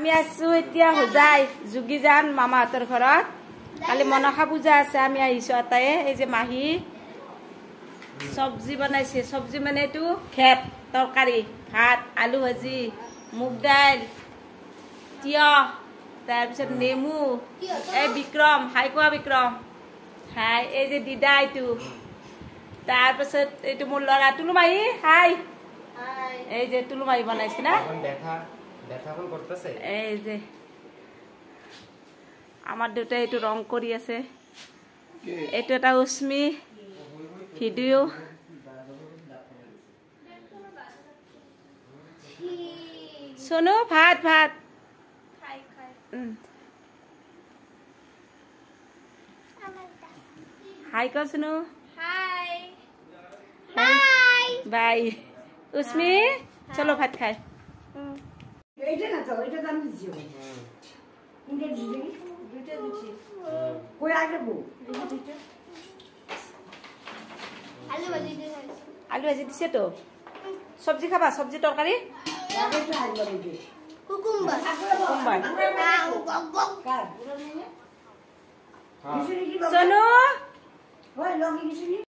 আমি আছো এতিয়া হোজাই যোগীজান মামাহঁতৰ ঘৰত কালি মনসা পূজা আছে আমি আহিছো আটাই এই যে মাহী সবজি বনাইছে সবজি মানে এটো খেত তৰকাৰী ভাত আলু ভাজি মুগ দাইল তিয়হ তাৰ পিছত নেমু এই বিক্ৰম হাই কোৱা বিক্ৰম হাই এই যে দিদা এটো তাৰ পিছত এটো মোৰ লৰা তুলু মাহী হাই হাই এই যে তুলু মাহী বনাইছে না দেখাখন করতেছে এই যে আমার দুটা এটো রং করি আছে এটো এটা উস্মি ভিডিও সোনু ভাত ভাত খাই খাই হাই কো সোনু হাই বাই বাই উস্মি চলো ভাত খাই এইটা না তো এটা দাম দিছি ইনকে দিছি দুইটা দিছি কই আগে বউ আলু ভাজি দিছে তো সবজি খাবা সবজি তরকারি কুকুম্বার সোনু